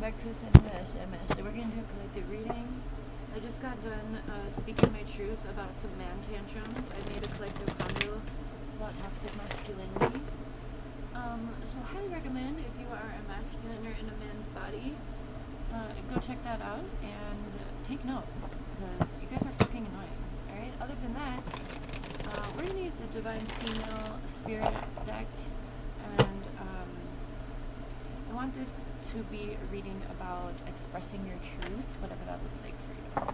back to Semish. We're going to do a collective reading. I just got done speaking my truth about some man tantrums. I made a collective convo about toxic masculinity. So I highly recommend, if you are a masculine or in a man's body, go check that out and take notes, because you guys are fucking annoying. Alright, other than that, we're going to use the Divine Female Spirit deck, and I want this to be a reading about expressing your truth, whatever that looks like for you.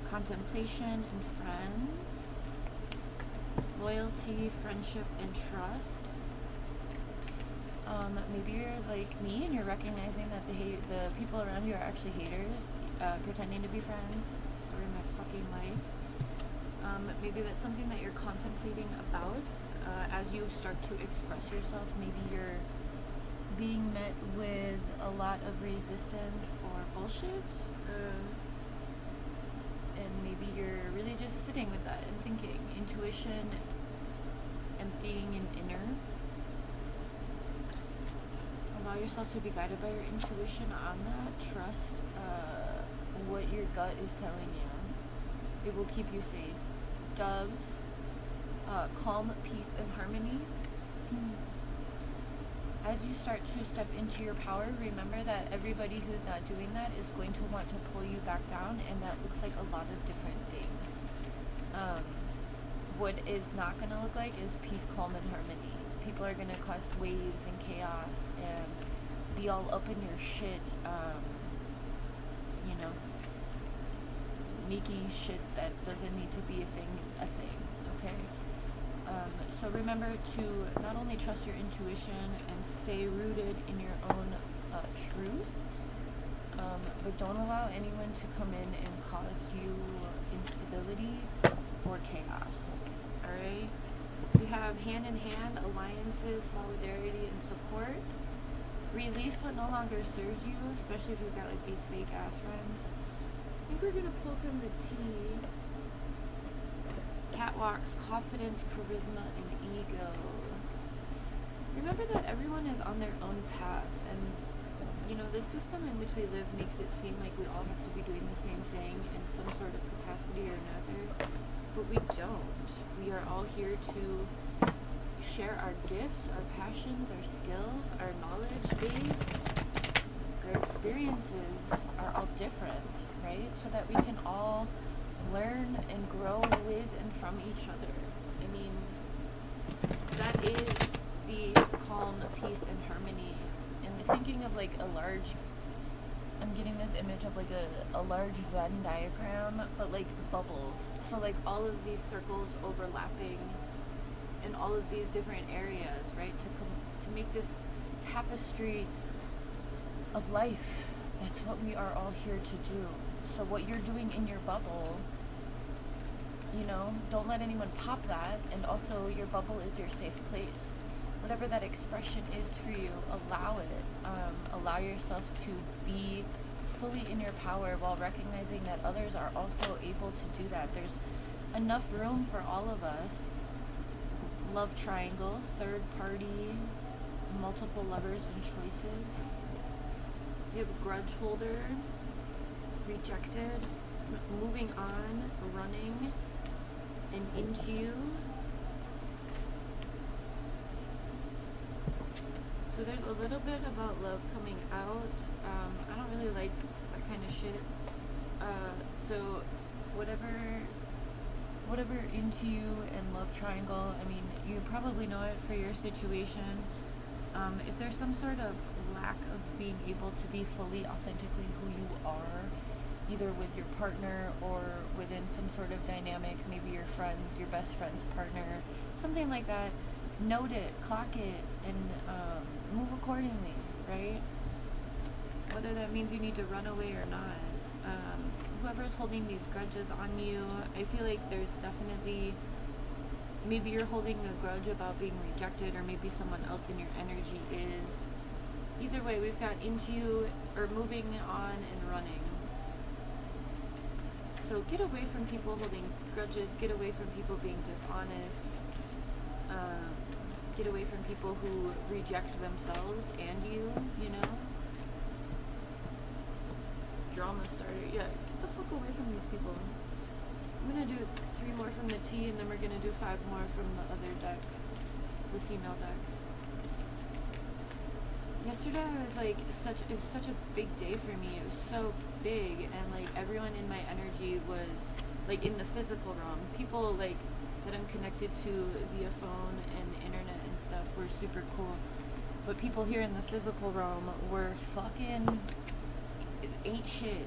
Contemplation and friends, loyalty, friendship, and trust. Maybe you're like me and you're recognizing that the people around you are actually haters, pretending to be friends. Story of my fucking life. Maybe that's something that you're contemplating about as you start to express yourself. Maybe you're being met with a lot of resistance or bullshit, and maybe you're really just sitting with that and thinking. Intuition, emptying an inner. Allow yourself to be guided by your intuition on that. Trust what your gut is telling you. It will keep you safe. Doves, calm, peace, and harmony. As you start to step into your power, remember that everybody who's not doing that is going to want to pull you back down, and that looks like a lot of different things. What is not going to look like is peace, calm, and harmony. People are going to cause waves and chaos and be all up in your shit, making shit that doesn't need to be a thing, okay? So remember to not only trust your intuition and stay rooted in your own truth, but don't allow anyone to come in and cause you instability or chaos, alright? We have hand-in-hand, alliances, solidarity, and support. Release what no longer serves you, especially if you've got like these fake-ass friends. I think we're going to pull from the T. Catwalks, confidence, charisma, and ego. Remember that everyone is on their own path, and the system in which we live makes it seem like we all have to be doing the same thing in some sort of capacity or another, but we don't. We are all here to share our gifts, our passions, our skills, our knowledge base. Our experiences are all different, right? So that we can all learn and grow with and from each other. I mean, that is the calm, peace, and harmony. And thinking of like I'm getting this image of like a large Venn diagram, but like bubbles. So like all of these circles overlapping in all of these different areas, right? To make this tapestry of life. That's what we are all here to do. So what you're doing in your bubble, don't let anyone pop that. And also your bubble is your safe place. Whatever that expression is for you, allow it. Allow yourself to be fully in your power while recognizing that others are also able to do that. There's enough room for all of us. Love triangle, third party, multiple lovers and choices. You have grudge holder, rejected, moving on, running, and into you. So there's a little bit about love coming out. I don't really like that kind of shit. So whatever into you and love triangle, I mean, you probably know it for your situation. If there's some sort of lack of being able to be fully authentically who you are, either with your partner or within some sort of dynamic, maybe your friends, your best friend's partner, something like that, note it, clock it, and move accordingly, right? Whether that means you need to run away or not. Whoever's holding these grudges on you, I feel like there's definitely, maybe you're holding a grudge about being rejected, or maybe someone else in your energy is. Either way, we've got into you, or moving on and running. So get away from people holding grudges, get away from people being dishonest. Get away from people who reject themselves and you know? Drama starter. Yeah, get the fuck away from these people. I'm gonna do 3 more from the T, and then we're gonna do 5 more from the other deck, the female deck. Yesterday I was like, it was such a big day for me. It was so big, and like everyone in my energy was like in the physical realm. People like that I'm connected to via phone and internet and stuff were super cool. But people here in the physical realm were fucking ain't shit.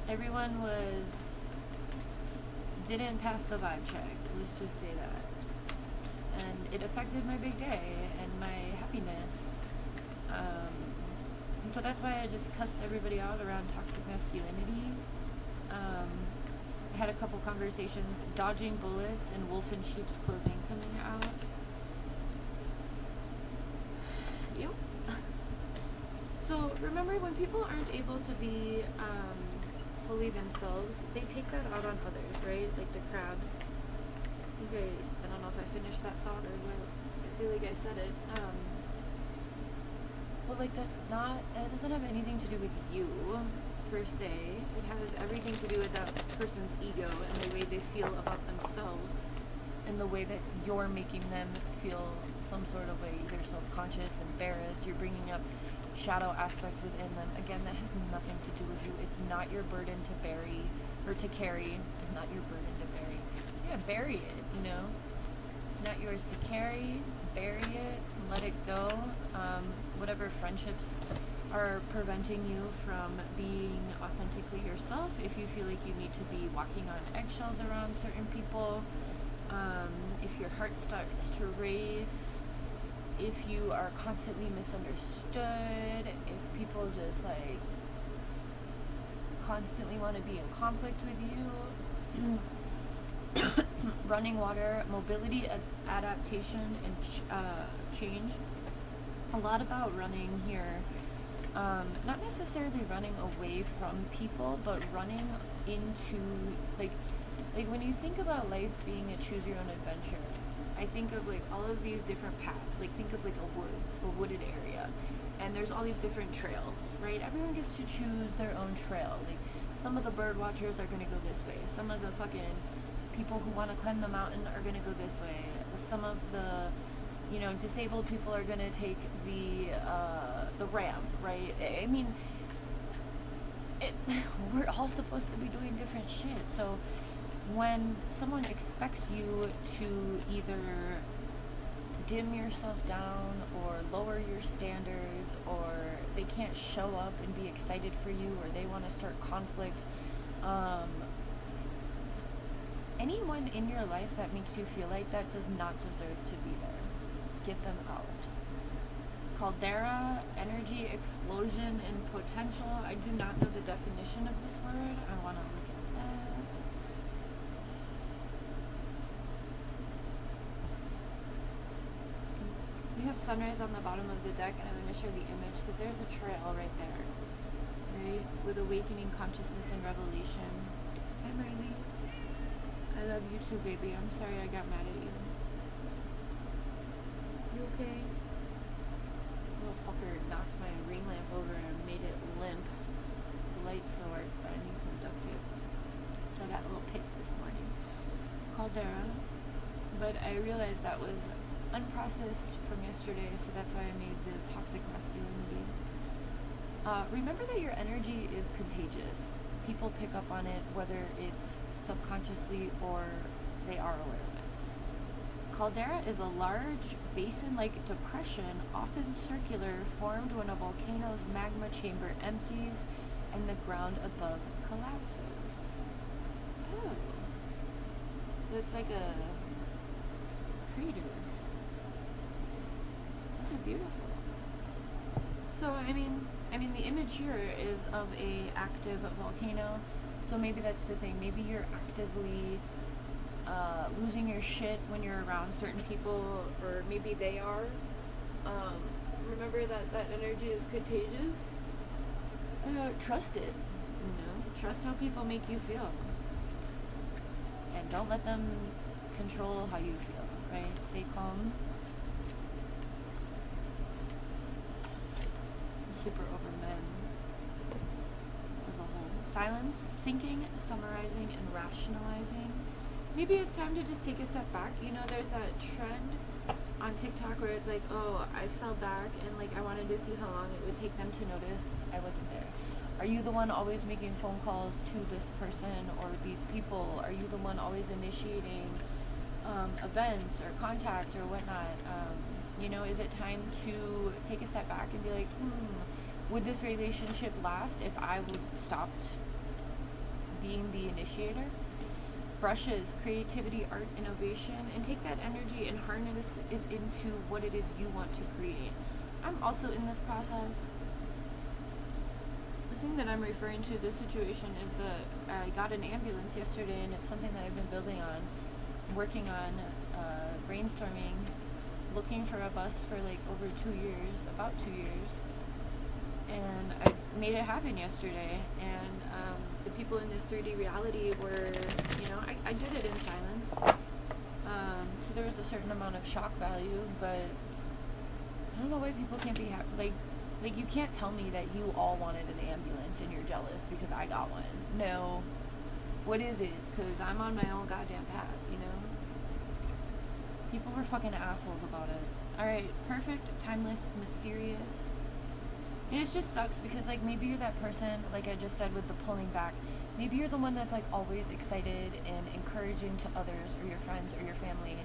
Everyone didn't pass the vibe check, let's just say that. And it affected my big day and my happiness. And so that's why I just cussed everybody out around toxic masculinity. I had a couple conversations, dodging bullets and wolf in sheep's clothing coming out. Yep. So remember, when people aren't able to be fully themselves, they take that out on others, right? Like the crabs. I don't know if I finished that thought or what. I feel like I said it. But like that doesn't have anything to do with you per se. It has everything to do with that person's ego and the way they feel about themselves and the way that you're making them feel some sort of way, either self-conscious, embarrassed. You're bringing up shadow aspects within them. Again, that has nothing to do with you. It's not your burden to bury or to carry. Not your burden to bury. Yeah, bury it, you know? It's not yours to carry. Bury it, let it go. Whatever friendships are preventing you from being authentically yourself, if you feel like you need to be walking on eggshells around certain people, if your heart starts to race, if you are constantly misunderstood, if people just like constantly want to be in conflict with you, running water, mobility, adaptation, and change. A lot about running here. Not necessarily running away from people, but running into like when you think about life being a choose your own adventure, I think of like all of these different paths. Like think of like a wooded area, and there's all these different trails, right? Everyone gets to choose their own trail. Like some of the bird watchers are gonna go this way. Some of the fucking people who want to climb the mountain are gonna go this way. Some of the disabled people are gonna take the ramp, right? I mean, we're all supposed to be doing different shit. So when someone expects you to either dim yourself down or lower your standards, or they can't show up and be excited for you, or they want to start conflict, anyone in your life that makes you feel like that does not deserve to be there. Get them out. Caldera, energy, explosion, and potential. I do not know the definition of this word. I want to look at that. We have sunrise on the bottom of the deck, and I'm going to show the image because there's a trail right there, right? With awakening, consciousness, and revelation. Hi, Marley. I love you too, baby. I'm sorry I got mad at you. You okay? Little fucker knocked my ring lamp over and made it limp. The light still works, but I need some duct tape. So I got a little pissed this morning. Caldera. But I realized that was unprocessed from yesterday, so that's why I made the toxic masculinity. Remember that your energy is contagious. People pick up on it, whether it's subconsciously or they are aware of it. Caldera is a large basin-like depression, often circular, formed when a volcano's magma chamber empties and the ground above collapses. Oh. So it's like a crater. Those are beautiful. So, I mean, the image here is of a active volcano. So maybe that's the thing. Maybe you're actively losing your shit when you're around certain people, or maybe they are. Remember that energy is contagious. Trust it. Trust how people make you feel, and don't let them control how you feel. right? Stay calm. Super over men as a whole. Silence, thinking, summarizing, and rationalizing. Maybe it's time to just take a step back. You know, there's that trend on TikTok where it's like, oh, I fell back and like I wanted to see how long it would take them to notice I wasn't there. Are you the one always making phone calls to this person or these people? Are you the one always initiating events or contact or whatnot? You know, is it time to take a step back and be like, would this relationship last if I would stopped being the initiator? Brushes, creativity, art, innovation, and take that energy and harness it into what it is you want to create. I'm also in this process. The thing that I'm referring to this situation is that I got an ambulance yesterday, and it's something that I've been building on, working on, brainstorming, looking for a bus for like over 2 years, about 2 years, and I made it happen yesterday. And the people in this 3D reality were, you know, I did it in silence, so there was a certain amount of shock value, but I don't know why people can't be happy. Like you can't tell me that you all wanted an ambulance and you're jealous because I got one. No. What is it? Because I'm on my own goddamn path, you know? People were fucking assholes about it. Alright, perfect, timeless, mysterious. And it just sucks because, like, maybe you're that person, like I just said with the pulling back, maybe you're the one that's, like, always excited and encouraging to others or your friends or your family,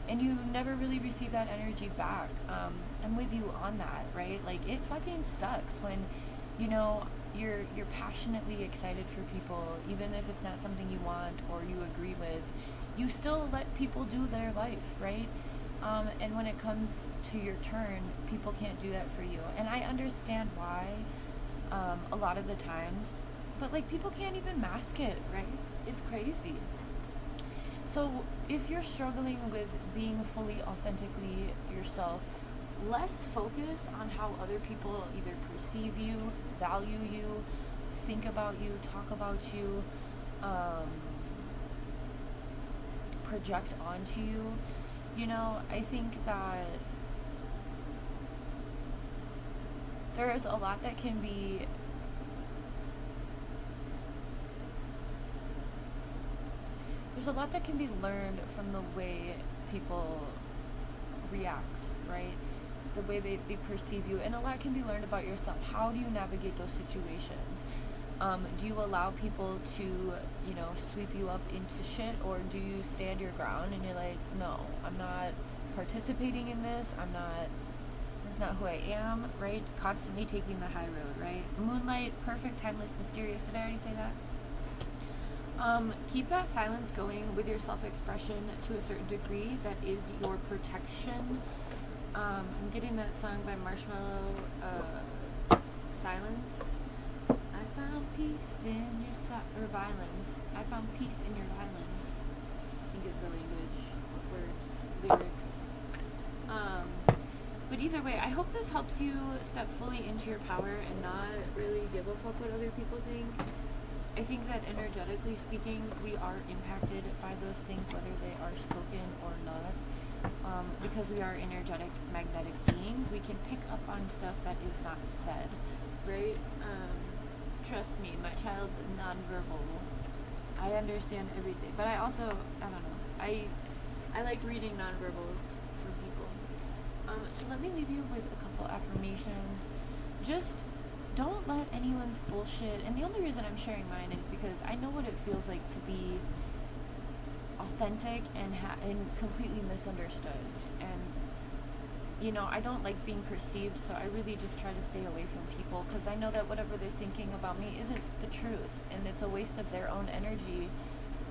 and you never really receive that energy back. I'm with you on that, right? Like, it fucking sucks when, you know, you're passionately excited for people, even if it's not something you want or you agree with, you still let people do their life, right? And when it comes to your turn, people can't do that for you. And I understand why, a lot of the times, but like people can't even mask it, right? It's crazy. So if you're struggling with being fully authentically yourself, less focus on how other people either perceive you, value you, think about you, talk about you, project onto you. You know, I think that there is a lot that can be learned from the way people react, right? The way they perceive you, and a lot can be learned about yourself. How do you navigate those situations? Do you allow people to, you know, sweep you up into shit, or do you stand your ground and you're like, no, I'm not participating in this, that's not who I am, right? Constantly taking the high road, right? Moonlight, perfect, timeless, mysterious. Did I already say that? Keep that silence going with your self-expression to a certain degree. That is your protection. I'm getting that song by Marshmello, Silence. I found peace in your violence. I found peace in your violence. I think is the language, words, lyrics. But either way, I hope this helps you step fully into your power and not really give a fuck what other people think. I think that energetically speaking, we are impacted by those things, whether they are spoken or not. Because we are energetic, magnetic beings, we can pick up on stuff that is not said, right? Trust me, my child's nonverbal. I understand everything, but I also, I don't know, I like reading nonverbals for people. So let me leave you with a couple affirmations. Just don't let anyone's bullshit, and the only reason I'm sharing mine is because I know what it feels like to be authentic and completely misunderstood. And you know, I don't like being perceived, so I really just try to stay away from people, because I know that whatever they're thinking about me isn't the truth, and it's a waste of their own energy,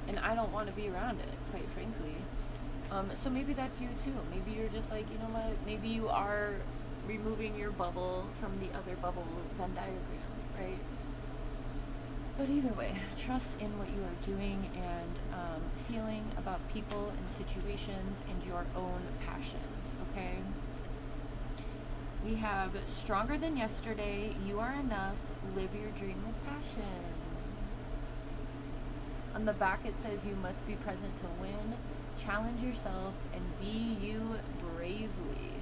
and I don't want to be around it, quite frankly. So maybe that's you too. Maybe you're just like, you know what, maybe you are removing your bubble from the other bubble Venn diagram, right? But either way, trust in what you are doing and feeling about people and situations and your own passions, okay? We have stronger than yesterday, you are enough, live your dream with passion. On the back it says you must be present to win. Challenge yourself and be you bravely.